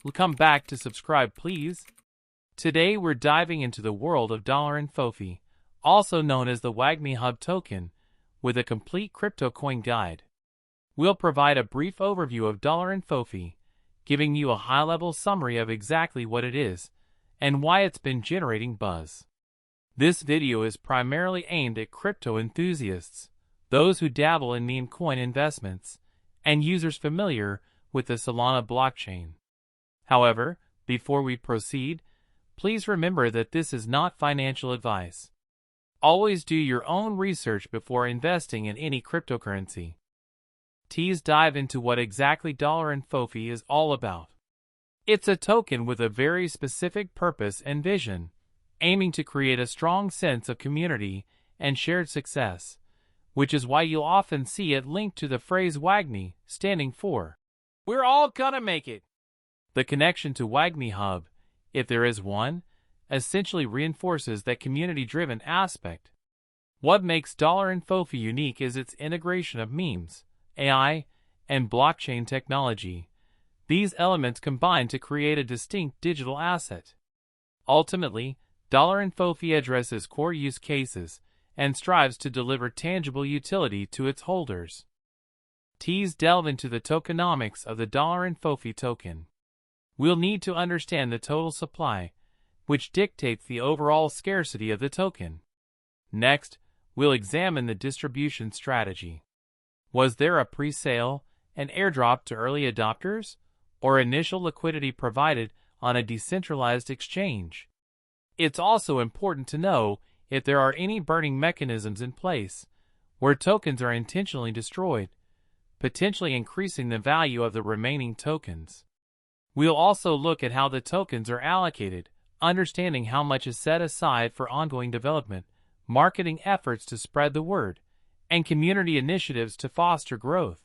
Come back to subscribe, please. Today we're diving into the world of INFOFI, also known as the WAGMI Hub token, with a complete crypto coin guide. We'll provide a brief overview of INFOFI, giving you a high-level summary of exactly what it is and why it's been generating buzz. This video is primarily aimed at crypto enthusiasts, those who dabble in meme coin investments, and users familiar with the Solana blockchain. However, before we proceed, please remember that this is not financial advice. Always do your own research before investing in any cryptocurrency. Let's dive into what exactly INFOFI is all about. It's a token with a very specific purpose and vision, aiming to create a strong sense of community and shared success, which is why you'll often see it linked to the phrase WAGMI, standing for "We're all gonna make it." The connection to WAGMI Hub, if there is one, essentially reinforces that community-driven aspect. What makes INFOFI unique is its integration of memes, AI, and blockchain technology. These elements combine to create a distinct digital asset. Ultimately, INFOFI addresses core use cases and strives to deliver tangible utility to its holders. Let's delve into the tokenomics of the INFOFI token. We'll need to understand the total supply, which dictates the overall scarcity of the token. Next, we'll examine the distribution strategy. Was there a pre-sale, an airdrop to early adopters, or initial liquidity provided on a decentralized exchange? It's also important to know if there are any burning mechanisms in place, where tokens are intentionally destroyed, potentially increasing the value of the remaining tokens. We'll also look at how the tokens are allocated, understanding how much is set aside for ongoing development, marketing efforts to spread the word, and community initiatives to foster growth.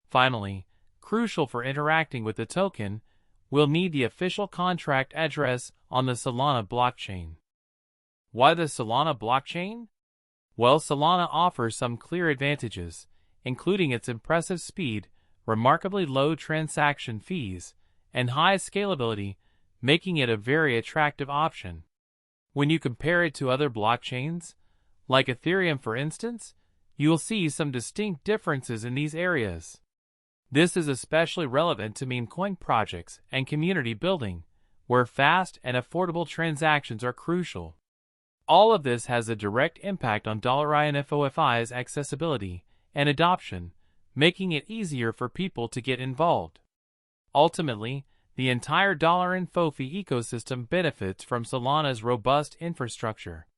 Finally, crucial for interacting with the token, we'll need the official contract address on the Solana blockchain. Why the Solana blockchain? Well, Solana offers some clear advantages, including its impressive speed, remarkably low transaction fees, and high scalability, making it a very attractive option. When you compare it to other blockchains, like Ethereum for instance, you'll see some distinct differences in these areas. This is especially relevant to meme coin projects and community building, where fast and affordable transactions are crucial. All of this has a direct impact on INFOFI's accessibility and adoption, making it easier for people to get involved. Ultimately, the entire INFOFI ecosystem benefits from Solana's robust infrastructure.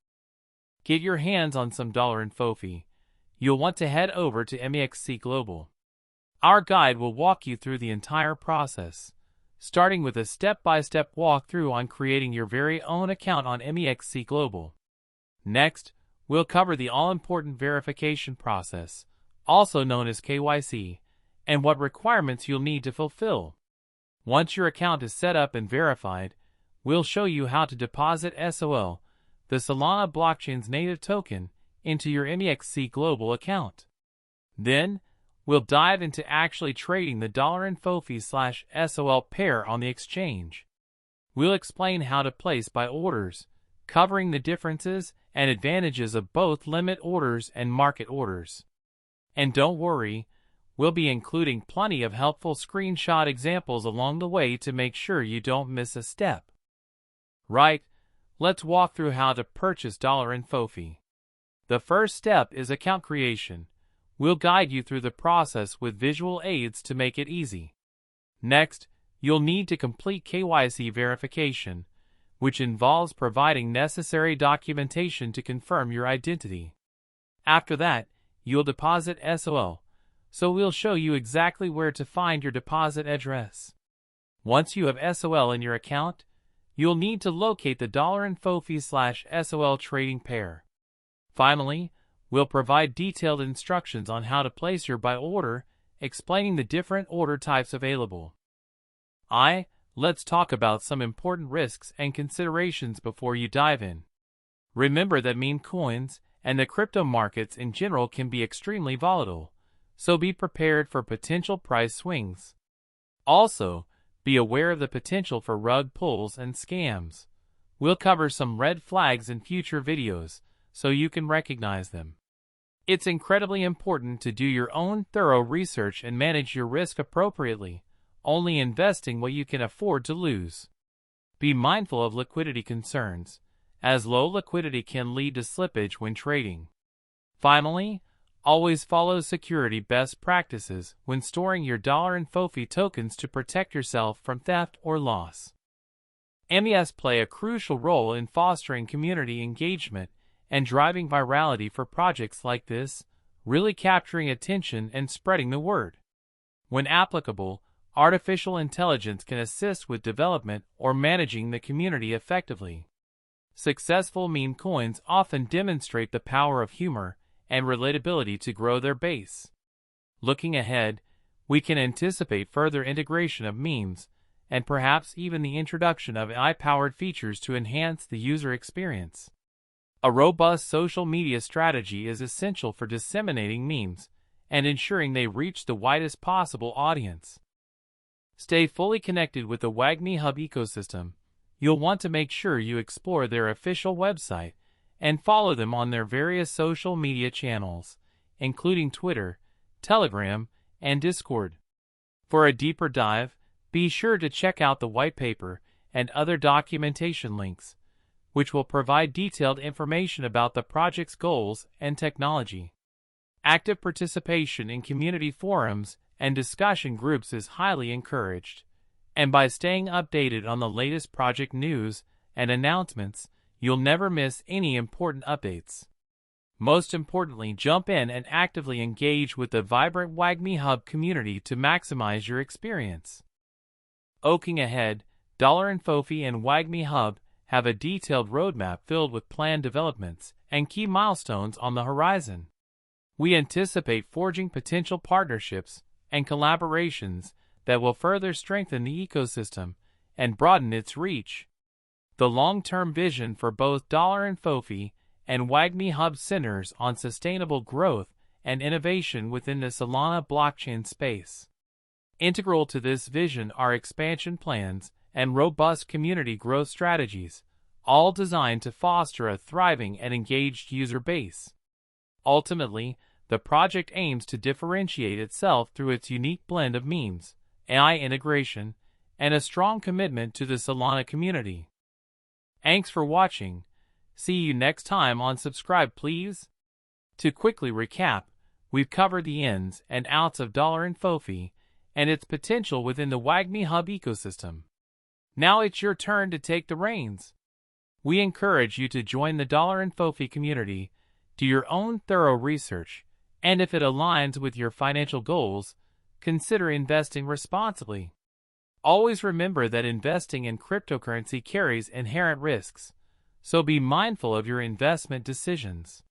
Get your hands on some INFOFI. You'll want to head over to MEXC Global. Our guide will walk you through the entire process, starting with a step-by-step walkthrough on creating your very own account on MEXC Global. Next, we'll cover the all-important verification process, also known as KYC, and what requirements you'll need to fulfill. Once your account is set up and verified, we'll show you how to deposit SOL, the Solana blockchain's native token, into your MEXC Global account. Then, we'll dive into actually trading the INFOFI/SOL pair on the exchange. We'll explain how to place buy orders, covering the differences and advantages of both limit orders and market orders. And don't worry, we'll be including plenty of helpful screenshot examples along the way to make sure you don't miss a step. Right, let's walk through how to purchase INFOFI. The first step is account creation. We'll guide you through the process with visual aids to make it easy. Next, you'll need to complete KYC verification, which involves providing necessary documentation to confirm your identity. After that, you'll deposit SOL, so we'll show you exactly where to find your deposit address. Once you have SOL in your account, you'll need to locate the INFOFI/SOL trading pair. Finally, we'll provide detailed instructions on how to place your buy order, explaining the different order types available. Let's talk about some important risks and considerations before you dive in. Remember that meme coins and the crypto markets in general can be extremely volatile, so be prepared for potential price swings. Also, Be aware of the potential for rug pulls and scams. We'll cover some red flags in future videos, so you can recognize them. It's incredibly important to do your own thorough research and manage your risk appropriately, only investing what you can afford to lose. Be mindful of liquidity concerns, as low liquidity can lead to slippage when trading. Finally, always follow security best practices when storing your INFOFI tokens to protect yourself from theft or loss. MEXC play a crucial role in fostering community engagement and driving virality for projects like this, really capturing attention and spreading the word. When applicable, artificial intelligence can assist with development or managing the community effectively. Successful meme coins often demonstrate the power of humor and relatability to grow their base. Looking ahead, we can anticipate further integration of memes and perhaps even the introduction of AI-powered features to enhance the user experience. A robust social media strategy is essential for disseminating memes and ensuring they reach the widest possible audience. Stay fully connected with the WAGMI Hub ecosystem. You'll want to make sure you explore their official website and follow them on their various social media channels, including Twitter, Telegram, and Discord. For a deeper dive, be sure to check out the white paper and other documentation links, which will provide detailed information about the project's goals and technology. Active participation in community forums and discussion groups is highly encouraged, and by staying updated on the latest project news and announcements, you'll never miss any important updates. Most importantly, jump in and actively engage with the vibrant WAGMI Hub community to maximize your experience. Looking ahead, INFOFI and WAGMI Hub have a detailed roadmap filled with planned developments and key milestones on the horizon. We anticipate forging potential partnerships and collaborations that will further strengthen the ecosystem and broaden its reach. The long-term vision for both INFOFI and WAGMI Hub centers on sustainable growth and innovation within the SOLANA blockchain space. Integral to this vision are expansion plans and robust community growth strategies, all designed to foster a thriving and engaged user base. Ultimately, the project aims to differentiate itself through its unique blend of memes, AI integration, and a strong commitment to the SOLANA community. Thanks for watching. See you next time on Subscribe Please. To quickly recap, we've covered the ins and outs of INFOFI and its potential within the WAGMI Hub ecosystem. Now it's your turn to take the reins. We encourage you to join the INFOFI community, do your own thorough research, and if it aligns with your financial goals, consider investing responsibly. Always remember that investing in cryptocurrency carries inherent risks, so be mindful of your investment decisions.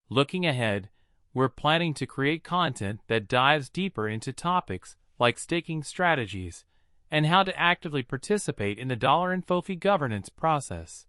Looking ahead, we're planning to create content that dives deeper into topics like staking strategies and how to actively participate in the INFOFI governance process.